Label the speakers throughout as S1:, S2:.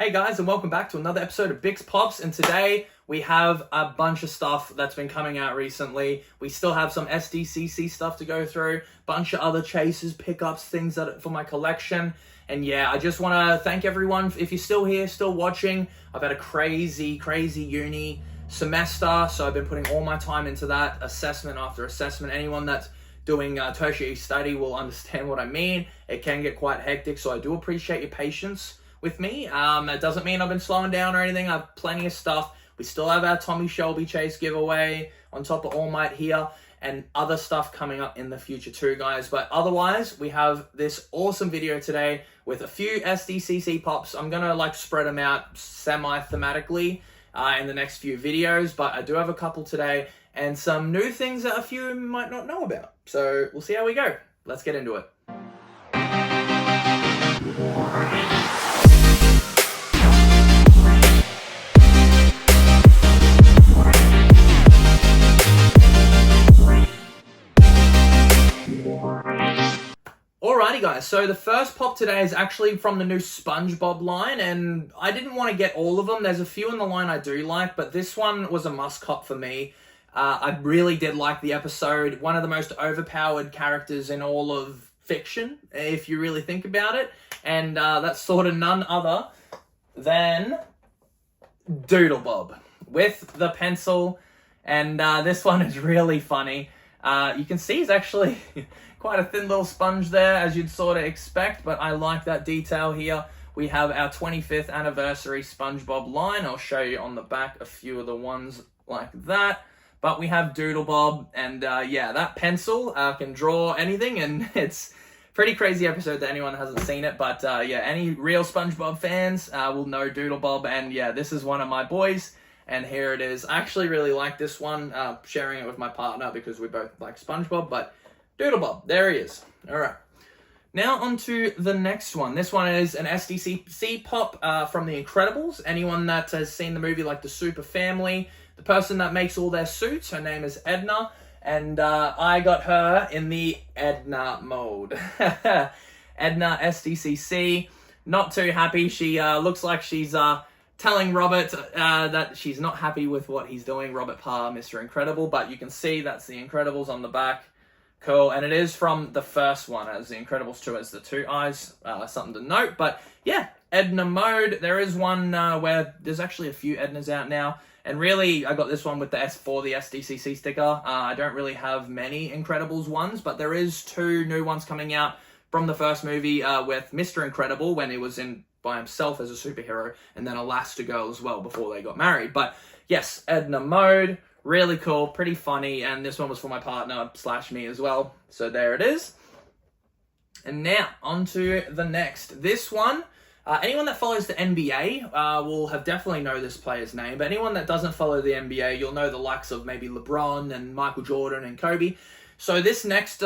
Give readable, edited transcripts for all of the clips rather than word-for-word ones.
S1: Hey guys, and welcome back to another episode of Bick's Pops, and today we have a bunch of stuff that's been coming out recently. We still have some SDCC stuff to go through, bunch of other chases, pickups, things that for my collection. And yeah, I just want to thank everyone. If you're still here, still watching, I've had a crazy uni semester, so I've been putting all my time into that, assessment after assessment. Anyone that's doing tertiary study will understand what I mean. It can get quite hectic, so I do appreciate your patience with me. It doesn't mean I've been slowing down or anything. I have plenty of stuff. We still have our Tommy Shelby Chase giveaway on top of All Might here, and other stuff coming up in the future too, guys. But otherwise, we have this awesome video today with a few SDCC pops. I'm gonna spread them out semi-thematically in the next few videos, but I do have a couple today and some new things that a few might not know about. So we'll see how we go. Let's get into it. Alrighty guys, so the first pop today is actually from the new SpongeBob line, and I didn't want to get all of them. There's a few in the line I do like, but this one was a must cop for me. I really did like the episode. One of the most overpowered characters in all of fiction, if you really think about it. And that's sort of none other than Doodlebob with the pencil. And this one is really funny. You can see he's actually quite a thin little sponge there, as you'd sort of expect, but I like that detail here. We have our 25th anniversary SpongeBob line. I'll show you on the back a few of the ones like that. But we have Doodlebob, and yeah, that pencil can draw anything, and it's pretty crazy episode that anyone hasn't seen it. But yeah, any real SpongeBob fans will know Doodlebob, and yeah, this is one of my boys. And here it is. I actually really like this one, sharing it with my partner because we both like SpongeBob, but Doodlebob, there he is. All right. Now on to the next one. This one is an SDCC pop from The Incredibles. Anyone that has seen the movie like The Super Family, the person that makes all their suits, her name is Edna, and I got her in the Edna Mode. Edna SDCC, not too happy. She looks like she's telling Robert that she's not happy with what he's doing, Robert Parr, Mr. Incredible, but you can see that's The Incredibles on the back. Cool, and it is from the first one, as The Incredibles 2 has the two eyes, something to note. But yeah, Edna Mode, there is one where there's actually a few Ednas out now, and really, I got this one with the S4, the SDCC sticker. I don't really have many Incredibles ones, but there is two new ones coming out from the first movie with Mr. Incredible, when he was in by himself as a superhero, and then Elastigirl as well before they got married. But yes, Edna Mode, really cool, pretty funny, and this one was for my partner / me as well. So there it is. And now, on to the next. This one, anyone that follows the NBA will have definitely know this player's name, but anyone that doesn't follow the NBA, you'll know the likes of maybe LeBron and Michael Jordan and Kobe. So this next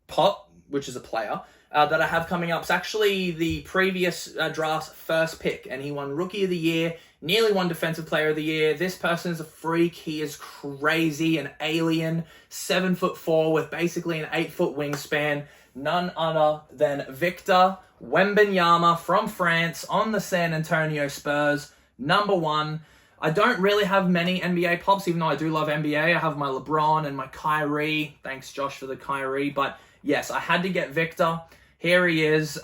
S1: pop, which is a player, that I have coming up, is actually the previous draft's first pick, and he won Rookie of the Year, nearly won Defensive Player of the Year. This person is a freak. He is crazy, an alien, 7'4" with basically an 8-foot wingspan. None other than Victor Wembanyama from France on the San Antonio Spurs, #1. I don't really have many NBA pops, even though I do love NBA. I have my LeBron and my Kyrie. Thanks, Josh, for the Kyrie. But yes, I had to get Victor. Here he is.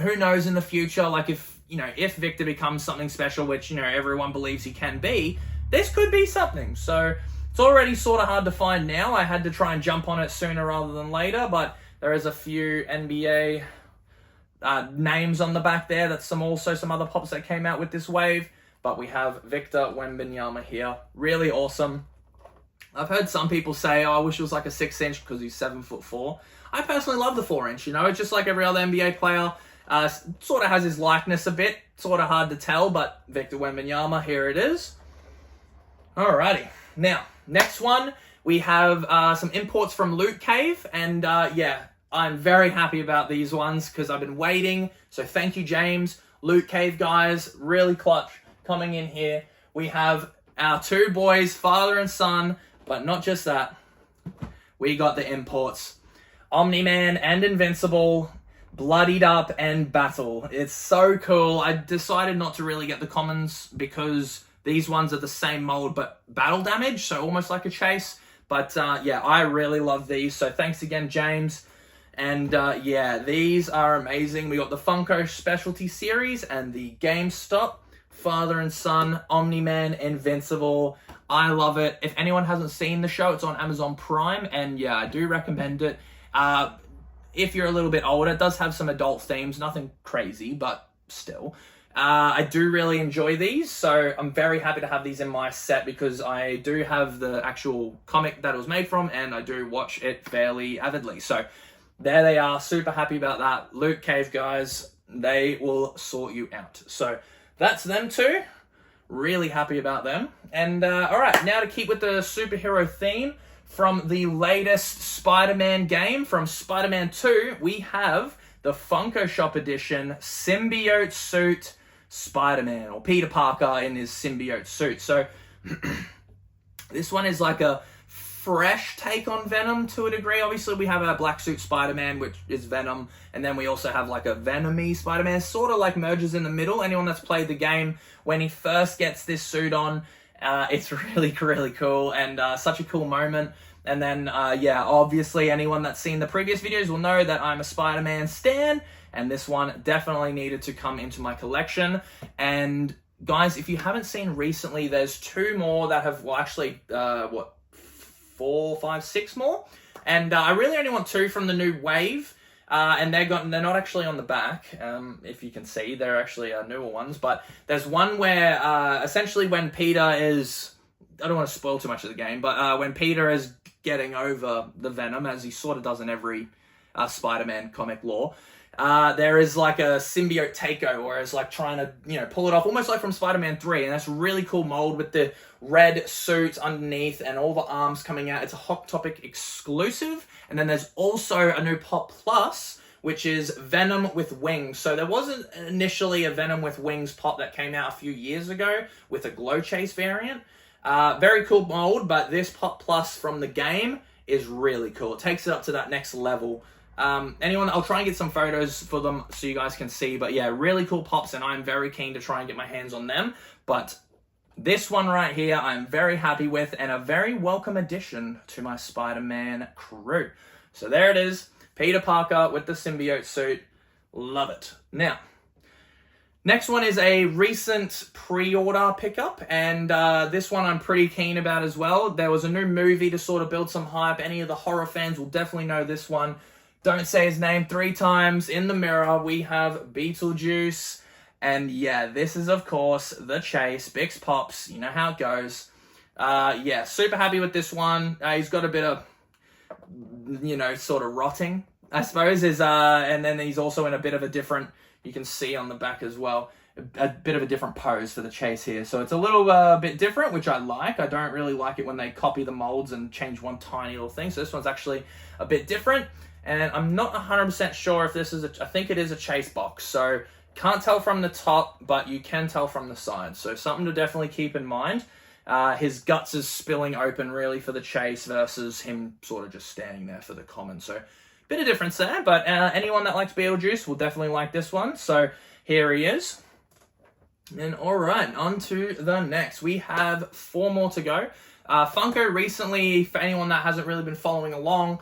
S1: Who knows in the future, if Victor becomes something special, which, everyone believes he can be, this could be something. So it's already sort of hard to find now. I had to try and jump on it sooner rather than later, but there is a few NBA names on the back there. That's some other pops that came out with this wave. But we have Victor Wembanyama here. Really awesome. I've heard some people say, I wish it was like a 6-inch because he's 7'4". I personally love the 4-inch, It's just like every other NBA player. Sort of has his likeness a bit. Sort of hard to tell, but Victor Wembanyama, here it is. Alrighty. Now, next one, we have some imports from Loot Cave. And yeah, I'm very happy about these ones because I've been waiting. So thank you, James. Loot Cave guys, really clutch coming in here. We have our two boys, father and son, but not just that. We got the imports. Omni-Man and Invincible. bloodied up and battle. It's so cool. I decided not to really get the commons because these ones are the same mold but battle damage, so almost like a chase. But yeah, I really love these, so thanks again, James. And yeah, these are amazing. We got the Funko Specialty Series and the GameStop Father and Son Omni-man Invincible. I love it. If anyone hasn't seen the show, it's on Amazon Prime, and yeah, I do recommend it. If you're a little bit older, it does have some adult themes, nothing crazy, but still. I do really enjoy these, so I'm very happy to have these in my set because I do have the actual comic that it was made from, and I do watch it fairly avidly. So there they are, super happy about that. Loot Cave guys, they will sort you out. So that's them two. Really happy about them. And all right, now to keep with the superhero theme, from the latest Spider-Man game, from Spider-Man 2, we have the Funko Shop Edition Symbiote Suit Spider-Man, or Peter Parker in his symbiote suit. So this one is like a fresh take on Venom to a degree. Obviously, we have our black suit Spider-Man, which is Venom, and then we also have like a Venom-y Spider-Man, sort of like merges in the middle. Anyone that's played the game, when he first gets this suit on, it's really, really cool, and such a cool moment. And then, yeah, obviously anyone that's seen the previous videos will know that I'm a Spider-Man stan, and this one definitely needed to come into my collection. And guys, if you haven't seen recently, there's two more that have, well, actually, 4, 5, 6 more. And I really only want 2 from the new wave. And they're not actually on the back, if you can see. They're actually newer ones. But there's one where, essentially when Peter is... I don't want to spoil too much of the game, but when Peter is getting over the Venom, as he sort of does in every Spider-Man comic lore, there is like a symbiote takeover, where it's like trying to, you know, pull it off, almost like from Spider-Man 3, and that's a really cool mold with the red suit underneath and all the arms coming out. It's a Hot Topic exclusive, and then there's also a new Pop Plus, which is Venom with Wings. So there wasn't initially a Venom with Wings pop that came out a few years ago with a Glow Chase variant. Very cool mold, but this Pop Plus from the game is really cool. It takes it up to that next level. I'll try and get some photos for them so you guys can see, but yeah, really cool pops, and I'm very keen to try and get my hands on them. But this one right here, I'm very happy with, and a very welcome addition to my Spider-Man crew. So there it is, Peter Parker with the symbiote suit. Love it. Now, next one is a recent pre-order pickup, and this one I'm pretty keen about as well. There was a new movie to sort of build some hype. Any of the horror fans will definitely know this one. Don't say his name 3 times in the mirror. We have Beetlejuice, and yeah, this is of course the Chase, Bick's Pops. You know how it goes. Yeah, super happy with this one. He's got a bit of, you know, sort of rotting, I suppose. And then he's also in a bit of a different, you can see on the back as well, a bit of a different pose for the Chase here. So it's a little bit different, which I like. I don't really like it when they copy the molds and change one tiny little thing. So this one's actually a bit different. And I'm not 100% sure if this is I think it is a Chase box. So can't tell from the top, but you can tell from the side. So something to definitely keep in mind. His guts is spilling open really for the Chase versus him sort of just standing there for the common. So bit of difference there, but anyone that likes Beetlejuice will definitely like this one. So here he is. And all right, on to the next. We have 4 more to go. Funko recently, for anyone that hasn't really been following along,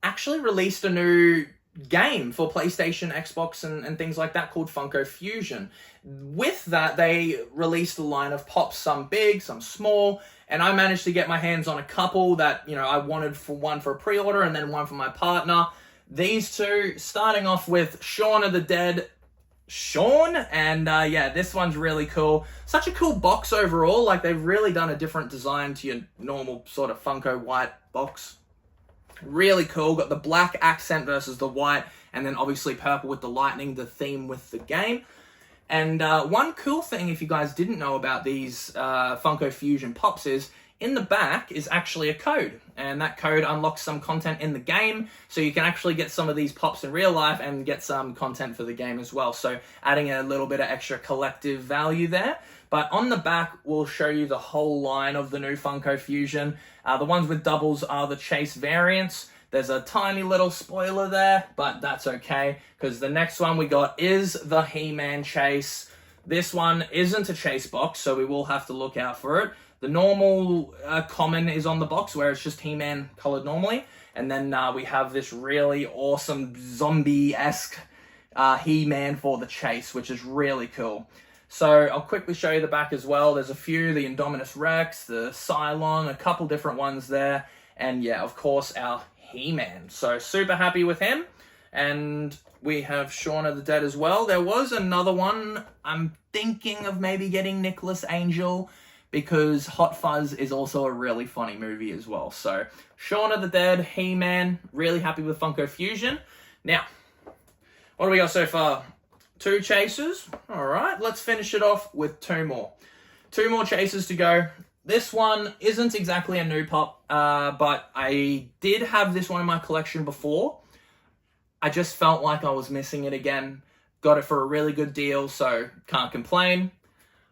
S1: actually released a new game for PlayStation, Xbox, and things like that called Funko Fusion. With that, they released a line of pops, some big, some small, and I managed to get my hands on a couple that, you know, I wanted one for a pre-order and then one for my partner. These two, starting off with Shaun of the Dead, Shaun, and yeah, this one's really cool. Such a cool box overall. Like, they've really done a different design to your normal sort of Funko white box. Really cool. Got the black accent versus the white, and then obviously purple with the lightning, the theme with the game. And one cool thing, if you guys didn't know about these Funko Fusion Pops, is in the back is actually a code, and that code unlocks some content in the game, so you can actually get some of these pops in real life and get some content for the game as well. So adding a little bit of extra collective value there. But on the back, we'll show you the whole line of the new Funko Fusion. The ones with doubles are the Chase variants. There's a tiny little spoiler there, but that's okay, because the next one we got is the He-Man Chase. This one isn't a chase box, so we will have to look out for it. The normal common is on the box, where it's just He-Man colored normally. And then we have this really awesome zombie-esque He-Man for the chase, which is really cool. So I'll quickly show you the back as well. There's a few, the Indominus Rex, the Cylon, a couple different ones there. And yeah, of course, our He-Man. So super happy with him. And we have Shaun of the Dead as well. There was another one. I'm thinking of maybe getting Nicholas Angel, because Hot Fuzz is also a really funny movie as well. So Shaun of the Dead, He-Man, really happy with Funko Fusion. Now, what do we got so far? 2 chases. All right, let's finish it off with 2 more. 2 more chases to go. This one isn't exactly a new pop, but I did have this one in my collection before. I just felt like I was missing it again. Got it for a really good deal, so can't complain.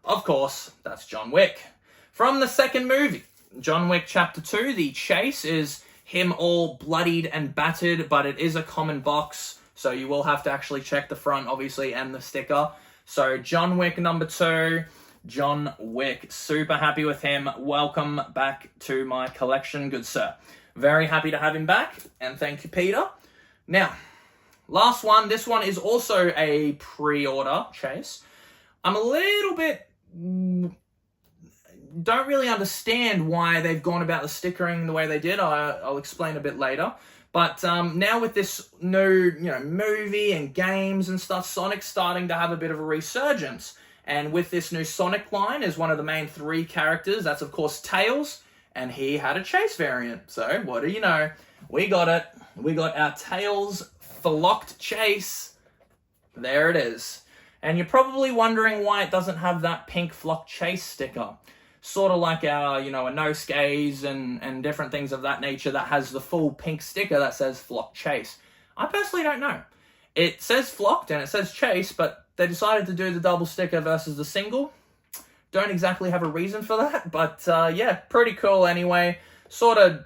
S1: Of course, that's John Wick. From the second movie, John Wick Chapter 2, the chase is him all bloodied and battered, but it is a common box, so you will have to actually check the front, obviously, and the sticker. So John Wick number 2, John Wick. Super happy with him. Welcome back to my collection, good sir. Very happy to have him back, and thank you, Peter. Now, last one. This one is also a pre-order chase. I'm a little bit... don't really understand why they've gone about the stickering the way they did. I'll explain a bit later. But now with this new, movie and games and stuff, Sonic's starting to have a bit of a resurgence. And with this new Sonic line is one of the main 3 characters. That's, of course, Tails. And he had a chase variant. So, what do you know? We got it. We got our Tails Flocked Chase. There it is. And you're probably wondering why it doesn't have that pink Flock Chase sticker. Sort of like our, a Nosuke's and different things of that nature that has the full pink sticker that says Flock Chase. I personally don't know. It says Flocked and it says Chase, but they decided to do the double sticker versus the single. Don't exactly have a reason for that, but yeah, pretty cool anyway. Sort of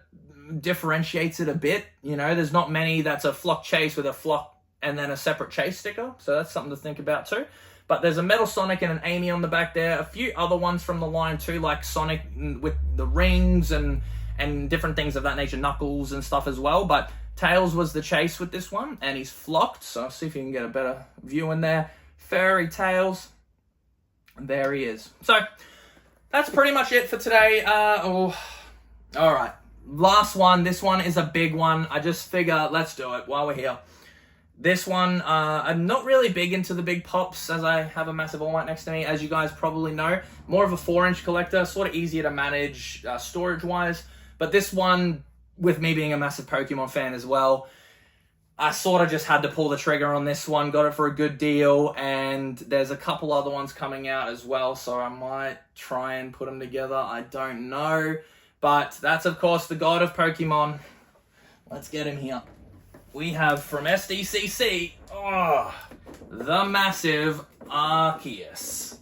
S1: differentiates it a bit. There's not many that's a Flock Chase with a Flock and then a separate chase sticker, so that's something to think about too. But there's a Metal Sonic and an Amy on the back there. A few other ones from the line too, like Sonic with the rings and different things of that nature, Knuckles and stuff as well. But Tails was the chase with this one, and he's flocked, so I'll see if you can get a better view in there. Furry Tails, there he is. So that's pretty much it for today. All right, last one. This one is a big one. I just figure let's do it while we're here. This one, I'm not really big into the big pops, as I have a massive All Might next to me, as you guys probably know. More of a 4-inch collector, sort of easier to manage storage-wise. But this one, with me being a massive Pokemon fan as well, I sort of just had to pull the trigger on this one, got it for a good deal, and there's a couple other ones coming out as well, so I might try and put them together. I don't know. But that's, of course, the god of Pokemon. Let's get him here. We have from SDCC, the massive Arceus.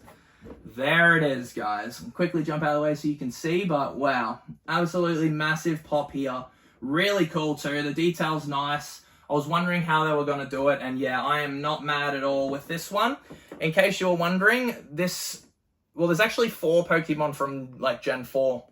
S1: There it is, guys. I'll quickly jump out of the way so you can see, but wow. Absolutely massive pop here. Really cool too. The detail's nice. I was wondering how they were going to do it, and yeah, I am not mad at all with this one. In case you're wondering, there's actually 4 Pokemon from, Gen 4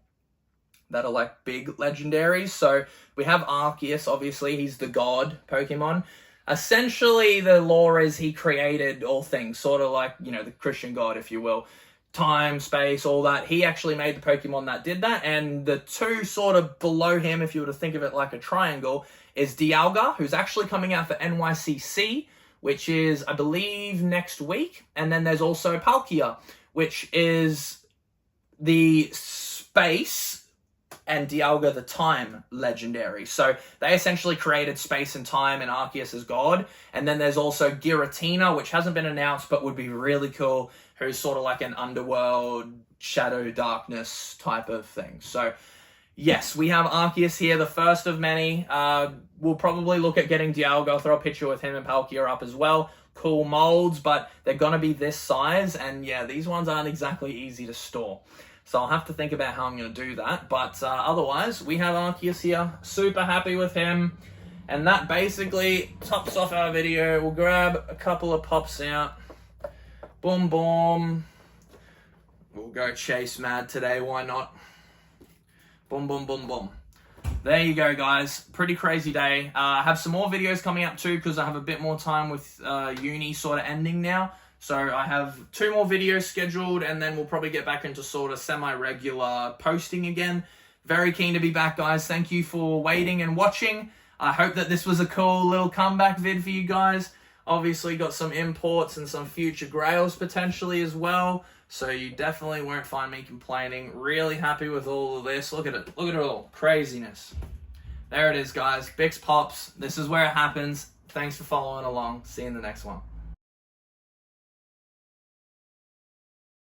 S1: that are, big legendaries. So we have Arceus, obviously. He's the god Pokemon. Essentially, the lore is he created all things, sort of like, the Christian god, if you will. Time, space, all that. He actually made the Pokemon that did that. And the 2 sort of below him, if you were to think of it like a triangle, is Dialga, who's actually coming out for NYCC, which is, I believe, next week. And then there's also Palkia, which is the space and Dialga the Time legendary. So they essentially created space and time and Arceus as god. And then there's also Giratina, which hasn't been announced but would be really cool, who's sort of like an underworld, shadow, darkness type of thing. So yes, we have Arceus here, the first of many. We'll probably look at getting Dialga. I'll throw a picture with him and Palkia up as well. Cool molds, but they're going to be this size. And yeah, these ones aren't exactly easy to store. So I'll have to think about how I'm going to do that. But otherwise, we have Arceus here. Super happy with him. And that basically tops off our video. We'll grab a couple of pops out. Boom, boom. We'll go chase mad today. Why not? Boom, boom, boom, boom. There you go, guys. Pretty crazy day. I have some more videos coming up too because I have a bit more time with uni sort of ending now. So I have 2 more videos scheduled, and then we'll probably get back into sort of semi-regular posting again. Very keen to be back, guys. Thank you for waiting and watching. I hope that this was a cool little comeback vid for you guys. Obviously got some imports and some future grails potentially as well. So you definitely won't find me complaining. Really happy with all of this. Look at it. Look at it all. Craziness. There it is, guys. Bick's Pops. This is where it happens. Thanks for following along. See you in the next one.